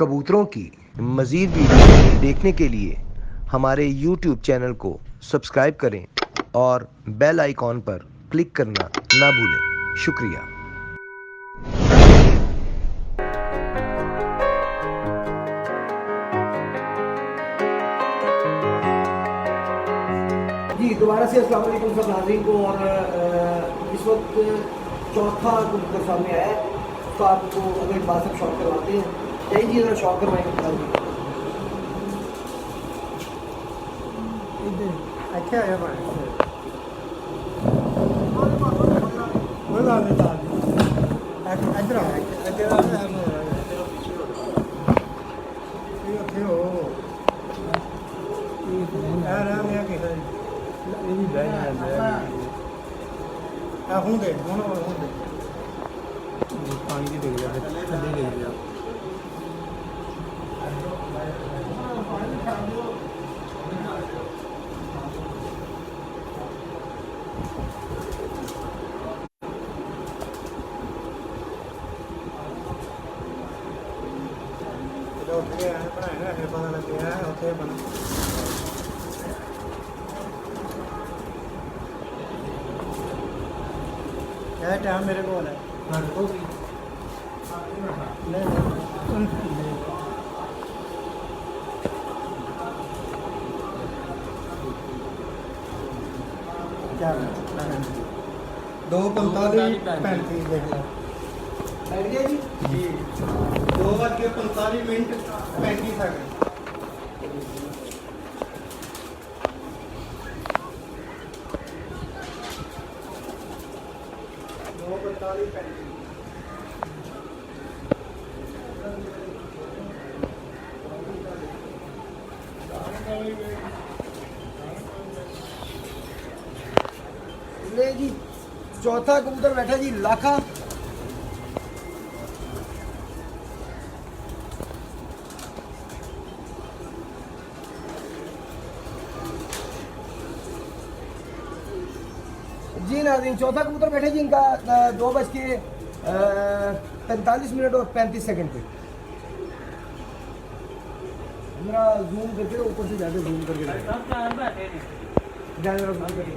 कबूतरों की मज़ीद वीडियो देखने के लिए हमारे YouTube चैनल को सब्सक्राइब करें और बेल आइकॉन पर क्लिक करना ना भूलें। शुक्रिया। जी दोबारा से अस्सलाम वालेकुम सब नाज़रीन को। और इस वक्त चौथा कबूतर सामने आया है, तो आपको अगर एक बात सब शॉट करवाते हैं, यही चीज़ अगर शॉट करवाएंगे अच्छा है पानी की देख लिया पता लग गया है उसे बना क्या टाइम मेरे को है क्या 2:45 देख लो जी 2:45 ले जी। चौथा कबूतर बैठा जी लाखा। जी नाज़रीन, चौथा कबूतर बैठे जी इनका 2:45 और 35 पे। मेरा जूम करके ऊपर से ज़्यादा जूम करके ज़्यादा जूम करके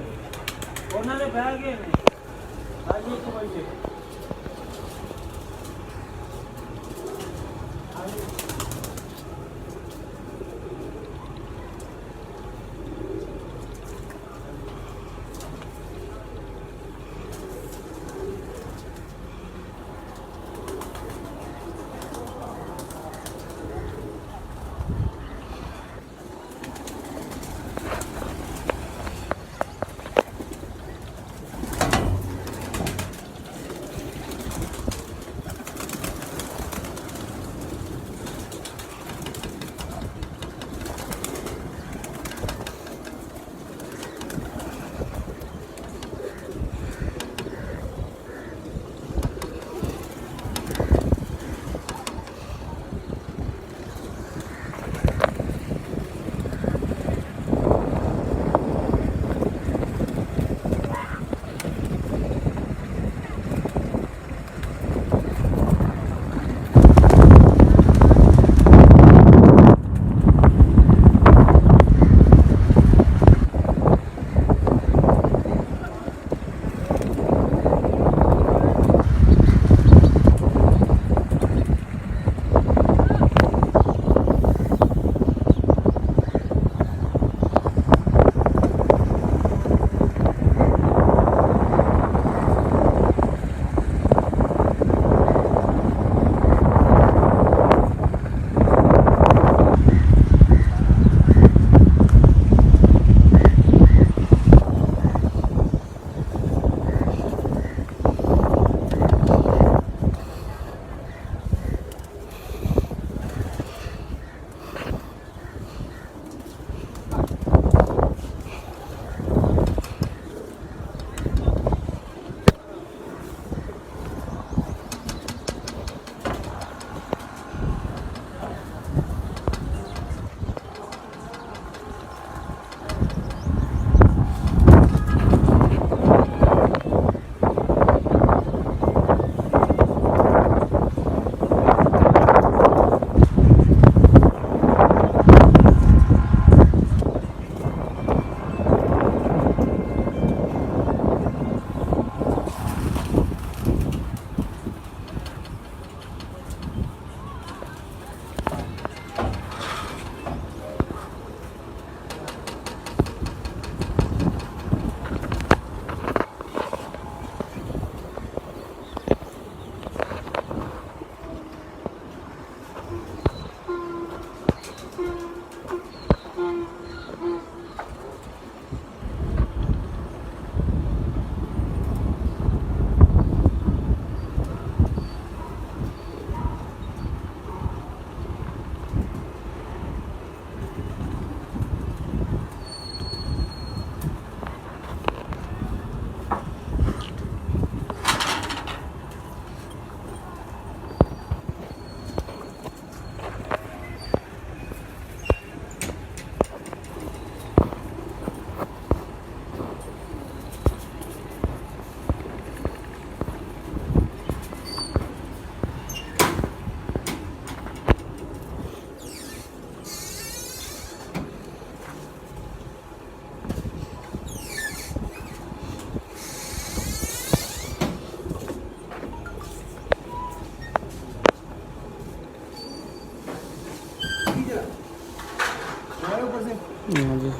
ऊपर से हाँ जी,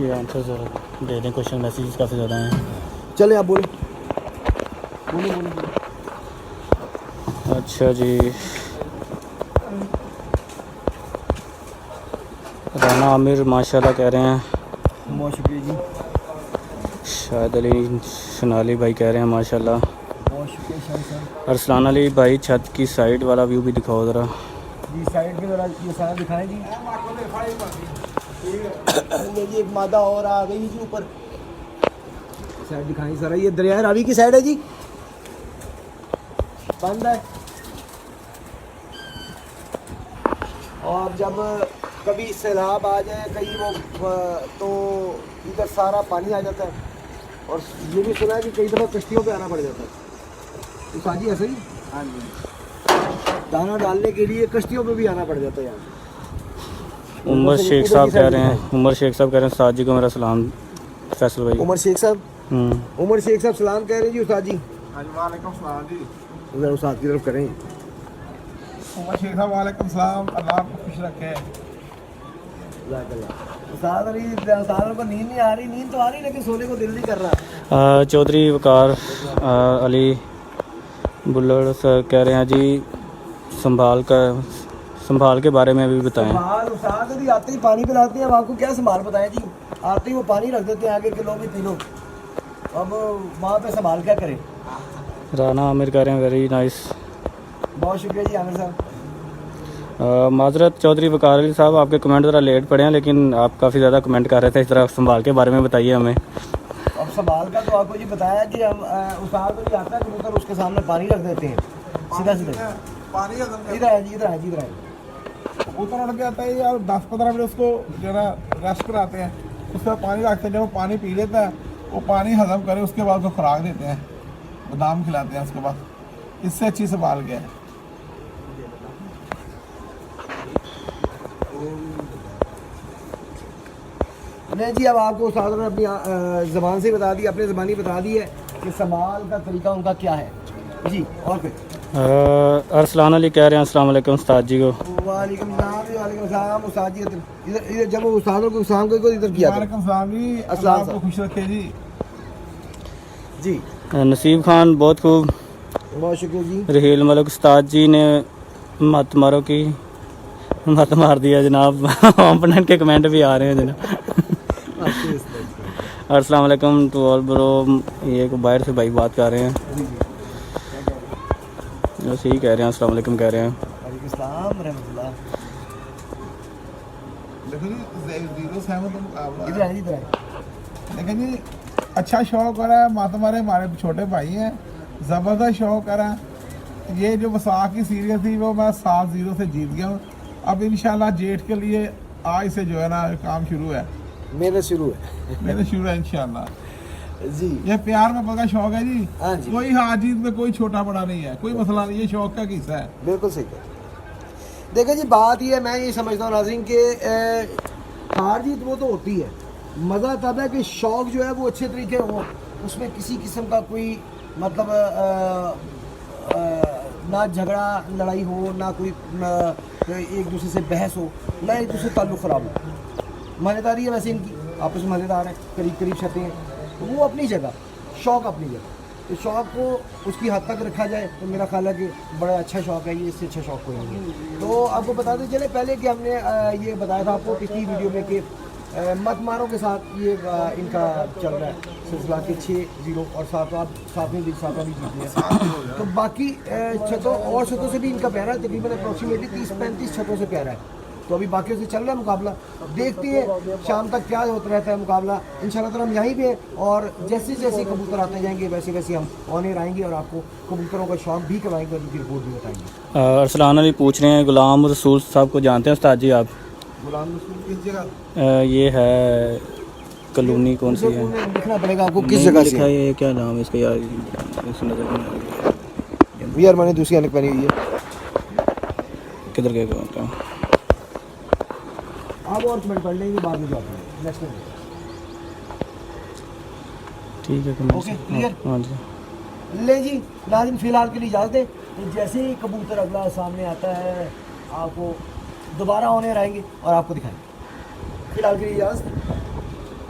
ये आंसर ज़रा दे दें, क्वेश्चन मैसेजेस काफ़ी ज़्यादा हैं। चले आप बोले बोले बोले बोले। अच्छा जी, राना आमिर माशाल्लाह कह रहे हैं। बहुत शुक्रिया जी, शाहिद अली शनाली भाई कह रहे हैं माशाल्लाह। बहुत शुक्रिया शाहिद साहब अरसलान अली भाई छत की साइड वाला व्यू भी दिखाओ ज़रा। जी। साइड के जरा ये सारा दिखाएं जी। ये जी एक मादा और आ गई जी ऊपर। साइड दिखाएं जरा, ये दरिया रावी की साइड है जी, बंद है। और जब कभी सैलाब आ जाए कहीं वो तो इधर सारा पानी आ जाता है। और ये भी सुना है कि कई दफ़ा कश्तियों पे आना पड़ जाता है। तो साजी ऐसा ही, हाँ जी, दाना डालने के लिए कश्तियों पे भी आना पड़ जाता है यहाँ। उमर शेख साहब कह रहे हैं, उमर शेख साहब कह रहे हैं उस्ताद जी को मेरा सलाम। फैसल भाई, उमर शेख साहब, उमर शेख साहब सलाम कह रहे हैं जी उस्ताद जी। वालेकुम सलाम जी। उधर उस्ताद की तरफ करें। उमर शेख साहब वालेकुम सलाम, अल्लाह आपको खुश रखे। उस्ताद को नींद नहीं आ रही, नींद तो आ रही लेकिन सोने को दिल नहीं कर रहा। चौधरी वकार अली बुल्लड़ सर कह रहे हैं जी संभाल के बारे में भी बताएं। संभाल उस्ताद यदि आते ही पानी पिलाते हैं, अब आपको क्या संभाल बताएं जी। आते ही वो पानी रख देते हैं आगे के लोग भी पी लो। अब वहाँ पे संभाल क्या करें। राना आमिर कह रहे हैं वेरी नाइस। बहुत शुक्रिया जी आमिर साहब। माजरत चौधरी वकार अली साहब, आपके कमेंट ज़रा लेट पड़े हैं लेकिन आप काफ़ी ज़्यादा कमेंट कर रहे थे। इस तरह संभाल के बारे में बताइए हमें। अब संभाल का तो आपको जी बताया कि हम उस्ताद को भी आता है कबूतर उसके सामने पानी रख देते हैं सीधा सीधा। पानी इधर है जी, इधर है जी, इधर है। कबूतर उड़ के आता है यार, 10-15 मिनट उसको जरा रेस्ट कराते हैं, उसके बाद पानी रखते हैं। जब वो पानी पी लेता है, वो पानी हजम करे, उसके बाद उसको खुराक देते हैं, बादाम खिलाते हैं। उसके बाद इससे अच्छी संभाल गया है। नहीं जी, अब आपको उस्ताद ने अपनी ज़बान से बता दी, अपनी ज़बानी बता दी है कि संभाल का तरीका उनका क्या है जी। और फिर अरसलान अली कह रहे हैं अस्सलाम वालेकुम उस्ताद जी को। वालेकुम सलाम उस्ताद जी। इधर जब उस्ताद को सलाम को इधर किया वालेकुम सलाम जी, अल्लाह आपको खुश रखे जी। जी नसीब खान बहुत खूब। बहुत शुक्रिया जी। रहील मलिक उस्ताद जी ने मत मारो की मत मार दिया जनाब। ओपोनेंट के कमेंट भी आ रहे हैं जनाब। अस्सलाम वालेकुम टू ऑल ब्रो, ये बाहर से भाई बात कर रहे हैं, बस यही कह रहे हैं अस्सलाम वालेकुम कह रहे हैं। वालेकुम सलाम रहमतुल्लाह। देखो जी, 0-7 तो मुकाबला इधर है, इधर है। लेकिन जी अच्छा शौक हो रहा है। मातमारे हमारे छोटे भाई हैं, ज़बरदस्त शौक हो रहा है। ये जो वसाख की सीरीज थी वो मैं 7-0 से जीत गया हूँ। अब इंशाल्लाह जेठ के लिए आज से जो है ना काम शुरू है, मेरे शुरू है इंशाल्लाह जी। ये प्यार में का शौक है जी। हाँ जी, कोई हार जीत में कोई छोटा बड़ा नहीं है, कोई मसला नहीं, ये शौक का हिस्सा है। बिल्कुल सही है। देखिए जी, बात ये है, मैं ये समझता हूँ नाज़रीन के हार जीत वो तो होती है, मज़ा तब है कि शौक जो है वो अच्छे तरीके हो, उसमें किसी किस्म का कोई मतलब ना झगड़ा लड़ाई हो, ना कोई एक दूसरे से बहस हो, ना एक दूसरे ताल्लुक़ ख़राब हो। मान्यदारी है वैसे इनकी, आपस में मान्यदार है, करीब करीब छतें हैं, वो अपनी जगह, शौक़ अपनी जगह। तो शौक़ को उसकी हद तक रखा जाए तो मेरा ख्याल है कि बड़ा अच्छा शौक़ है ये, इससे अच्छा शौक़ कोई नहीं है। तो आपको बताते चले पहले कि हमने ये बताया था आपको पिछली वीडियो में कि मत मारो के साथ ये इनका चल रहा है सिलसिला के 6-0 और 7वीं भी जीत लिया। तो बाकी छतों और छतों से भी इनका प्यारा है, तकरीबन अप्रॉक्सीमेटली 30-35 छतों से प्यारा है। तो अभी बाकी से चल रहा है मुकाबला, देखते हैं शाम तक क्या होता रहता है मुकाबला। इंशाल्लाह ताला हम यहीं पे हैं और जैसे जैसे कबूतर आते जाएंगे वैसे वैसे हम ऑन एयर आएंगे और आपको कबूतरों का शौक भी करवाएंगे और उनकी रिपोर्ट भी बताएंगे। अरसलान अली पूछ रहे हैं गुलाम रसूल साहब को जानते हैं उस्ताद जी आप? गुलाम रसूल किस जगह? ये है कॉलोनी कौन सी है, लिखना पड़ेगा आपको किस जगह से है। ये क्या नाम है इसका यार, यार मैंने दूसरी अनक पहनी हुई है। किधर गए हैं? आप और कमेंट पढ़ लेंगे बाद में जवाब देंगे नेक्स्ट में। ठीक है ओके क्लियर। हाँ जी ले जी नाज़रीन फिलहाल के लिए इजाज़त दें। तो जैसे ही कबूतर अगला सामने आता है आपको दोबारा ऑनर आएंगे और आपको दिखाएंगे। फिलहाल के लिए इजाज़त।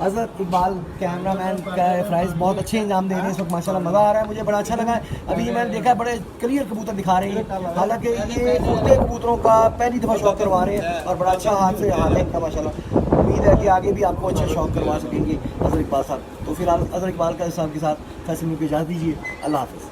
अजहर इकबाल कैमरामैन का प्राइस बहुत अच्छे इनाम दे रहे हैं इस वक्त, माशाल्लाह मज़ा आ रहा है, मुझे बड़ा अच्छा लगा है। अभी मैंने देखा है बड़े क्लियर कबूतर दिखा रहे हैं, हालांकि ये उड़ते कबूतरों का पहली दफ़ा शौक करवा रहे हैं और बड़ा अच्छा हाथ से हाथ है इनका माशाल्लाह। उम्मीद है कि आगे भी आपको अच्छा शौक करवा सकेंगे अजहर इकबाल साहब। तो फिलहाल अजहर इकबाल का साहब के साथ फैसल में इजाज़त दीजिए। अल्लाह हाफ़िज़।